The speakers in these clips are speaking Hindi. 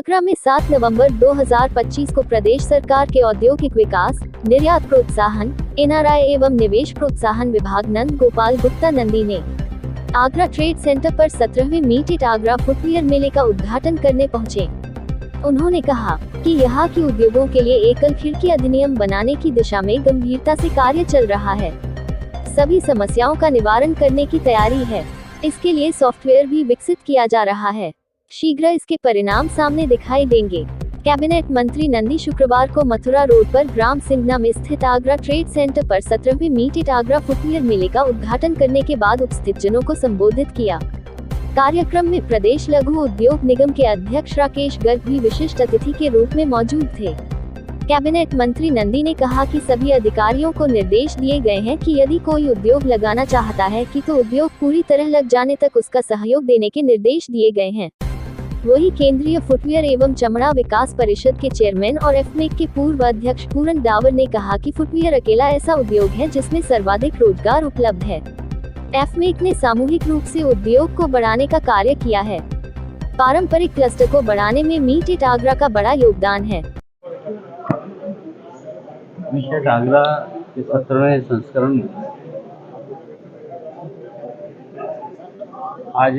आगरा में 7 नवंबर 2025 को प्रदेश सरकार के औद्योगिक विकास, निर्यात प्रोत्साहन, एनआरआई एवं निवेश प्रोत्साहन विभाग नंद गोपाल गुप्ता नंदी ने आगरा ट्रेड सेंटर पर 17वें मीट इट आगरा फुटवियर मेले का उद्घाटन करने पहुंचे। उन्होंने कहा कि यहाँ की उद्योगों के लिए एकल खिड़की अधिनियम बनाने की दिशा में गंभीरता से कार्य चल रहा है। सभी समस्याओं का निवारण करने की तैयारी है। इसके लिए सॉफ्टवेयर भी विकसित किया जा रहा है। शीघ्र इसके परिणाम सामने दिखाई देंगे। कैबिनेट मंत्री नंदी शुक्रवार को मथुरा रोड पर ग्राम सिंघना में स्थित आगरा ट्रेड सेंटर पर 17वें मीट इट आगरा फुटवियर मेले का उद्घाटन करने के बाद उपस्थित जनों को संबोधित किया। कार्यक्रम में प्रदेश लघु उद्योग निगम के अध्यक्ष राकेश गर्ग भी विशिष्ट अतिथि के रूप में मौजूद थे। कैबिनेट मंत्री नंदी ने कहा कि सभी अधिकारियों को निर्देश दिए गए हैं कि यदि कोई उद्योग लगाना चाहता है तो उद्योग पूरी तरह लग जाने तक उसका सहयोग देने के निर्देश दिए गए हैं। वही केंद्रीय फुटवियर एवं चमड़ा विकास परिषद के चेयरमैन और एफमेक के पूर्व अध्यक्ष पूरन डावर ने कहा कि फुटवियर अकेला ऐसा उद्योग है जिसमें सर्वाधिक रोजगार उपलब्ध है। एफमेक ने सामूहिक रूप से उद्योग को बढ़ाने का कार्य किया है। पारंपरिक क्लस्टर को बढ़ाने में मीट इट आगरा का बड़ा योगदान है। मीट इट आगरा के 17वें संस्करण में आज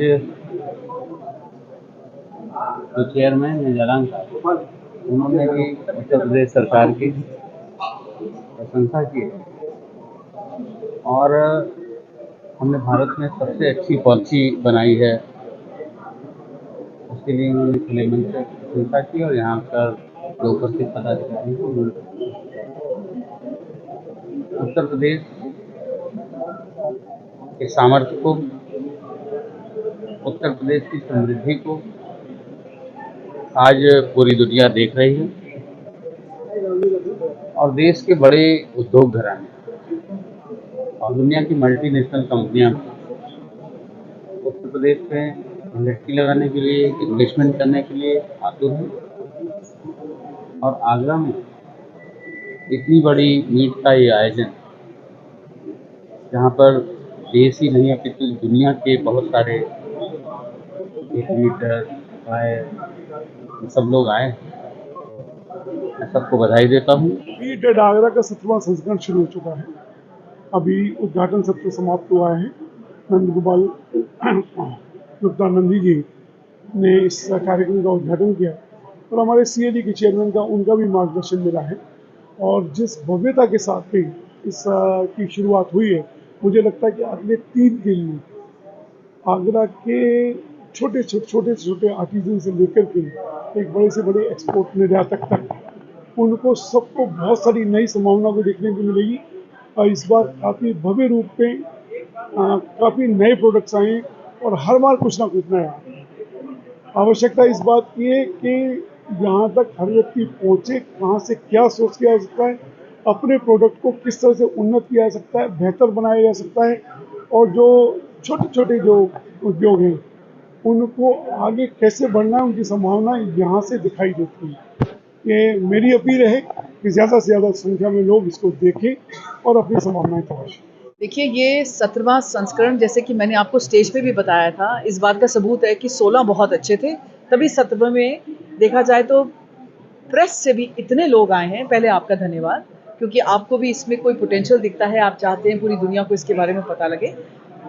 जो चेयरमैन है जलान साहब, उन्होंने भी उत्तर प्रदेश सरकार की प्रशंसा की और हमने भारत में सबसे अच्छी पॉलिसी बनाई है, उसके लिए उन्होंने खुले मन से प्रशंसा की और यहाँ पर जो उपस्थित पदाधिकारी को उत्तर प्रदेश के सामर्थ्य को, उत्तर प्रदेश की समृद्धि को आज पूरी दुनिया देख रही है और देश के बड़े उद्योग घराने और दुनिया की मल्टीनेशनल कंपनियां उत्तर प्रदेश में इंडस्ट्री लगाने के लिए, इन्वेस्टमेंट करने के लिए आतुर हैं और आगरा में इतनी बड़ी मीट का ये आयोजन, जहाँ पर देश ही नहीं अपितु दुनिया के बहुत सारे मीटर सब लोग आए, मैं सबको बधाई देता हूँ। मीट इट आगरा का 17वां संस्करण शुरू हो चुका है। अभी उद्घाटन सत्र समाप्त हुआ है। नंद गोपाल गुप्ता नंदी जी ने इस कार्यक्रम का उद्घाटन किया और हमारे सीएडी के चेयरमैन का उनका भी मार्गदर्शन मिला है और जिस भव्यता के साथ में इस की शुरुआत हुई है, मुझे लगता है कि अगले 3 दिन में आगरा के छोटे आर्टिजन से लेकर के एक बड़े से बड़े एक्सपोर्ट निर्यातक तक उनको सबको बहुत सारी नई संभावनाओं को देखने को मिलेगी और इस बार काफ़ी भव्य रूप में काफ़ी नए प्रोडक्ट्स आए और हर बार कुछ ना कुछ नया। आवश्यकता इस बात की है कि यहाँ तक हर व्यक्ति पहुँचे, कहाँ से क्या सोच किया जा सकता है, अपने प्रोडक्ट को किस तरह से उन्नत किया जा सकता है, बेहतर बनाया जा सकता है और जो छोटे जो उद्योग हैं उनको आगे कैसे बढ़ना है, उनकी संभावना यहाँ से दिखाई देती है। ये मेरी अपील है कि ज़्यादा से ज़्यादा संख्या में लोग इसको देखें और अपनी संभावनाएं तलाशें। देखिए, ये 17वां संस्करण, जैसे कि मैंने आपको स्टेज पे भी बताया था, इस बात का सबूत है कि 16 बहुत अच्छे थे, तभी 17वें में देखा जाए तो प्रेस से भी इतने लोग आए हैं। पहले आपका धन्यवाद, क्योंकि आपको भी इसमें कोई पोटेंशियल दिखता है, आप चाहते हैं पूरी दुनिया को इसके बारे में पता लगे।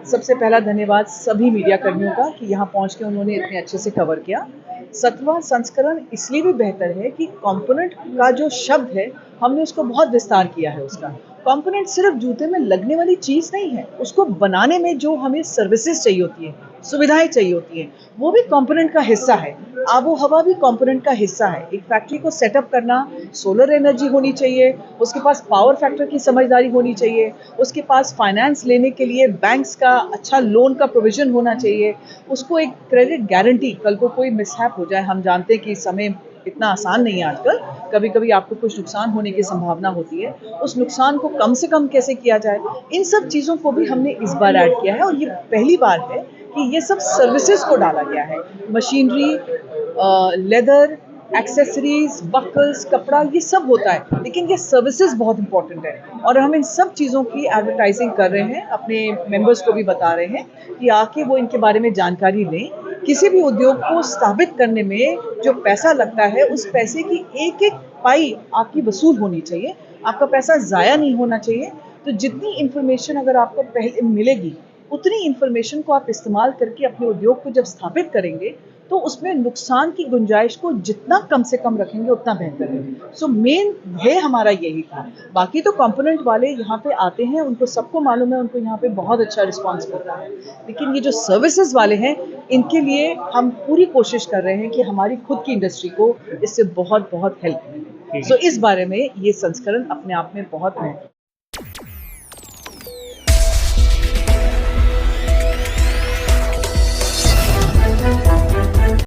सबसे पहला धन्यवाद सभी मीडिया कर्मियों का कि यहाँ पहुँच के उन्होंने इतने अच्छे से कवर किया। 17वां संस्करण इसलिए भी बेहतर है कि कंपोनेंट का जो शब्द है, हमने उसको बहुत विस्तार किया है। उसका कंपोनेंट सिर्फ जूते में लगने वाली चीज़ नहीं है, उसको बनाने में जो हमें सर्विसेज चाहिए होती है, सुविधाएं चाहिए होती हैं, वो भी कंपोनेंट का हिस्सा है। आबो हवा भी कंपोनेंट का हिस्सा है। एक फैक्ट्री को सेटअप करना, सोलर एनर्जी होनी चाहिए, उसके पास पावर फैक्टर की समझदारी होनी चाहिए, उसके पास फाइनेंस लेने के लिए बैंक्स का अच्छा लोन का प्रोविजन होना चाहिए, उसको एक क्रेडिट गारंटी, कल को कोई मिसहैप हो जाए, हम जानते हैं कि समय इतना आसान नहीं है आजकल, कभी कभी आपको कुछ नुकसान होने की संभावना होती है, उस नुकसान को कम से कम कैसे किया जाए, इन सब चीज़ों को भी हमने इस बार ऐड किया है। और ये पहली बार है कि ये सब सर्विसेज को डाला गया है। मशीनरी, लेदर, एक्सेसरीज, बकल्स, कपड़ा, ये सब होता है, लेकिन ये सर्विसेज बहुत इंपॉर्टेंट है और हम इन सब चीज़ों की एडवर्टाइजिंग कर रहे हैं, अपने मेंबर्स को भी बता रहे हैं कि आके वो इनके बारे में जानकारी लें। किसी भी उद्योग को स्थापित करने में जो पैसा लगता है, उस पैसे की एक एक पाई आपकी वसूल होनी चाहिए, आपका पैसा ज़ाया नहीं होना चाहिए। तो जितनी इन्फॉर्मेशन अगर आपको पहले मिलेगी, उतनी इन्फॉर्मेशन को आप इस्तेमाल करके अपने उद्योग को जब स्थापित करेंगे, तो उसमें नुकसान की गुंजाइश को जितना कम से कम रखेंगे उतना बेहतर है। सो मेन ध्येय हमारा यही था। बाकी तो कंपोनेंट वाले यहाँ पे आते हैं, उनको सबको मालूम है, उनको यहाँ पे बहुत अच्छा रिस्पांस मिलता है। लेकिन ये जो सर्विसेज वाले हैं, इनके लिए हम पूरी कोशिश कर रहे हैं कि हमारी खुद की इंडस्ट्री को इससे बहुत बहुत हेल्प मिले। सो इस बारे में ये संस्करण अपने आप में बहुत महत्वपूर्ण है।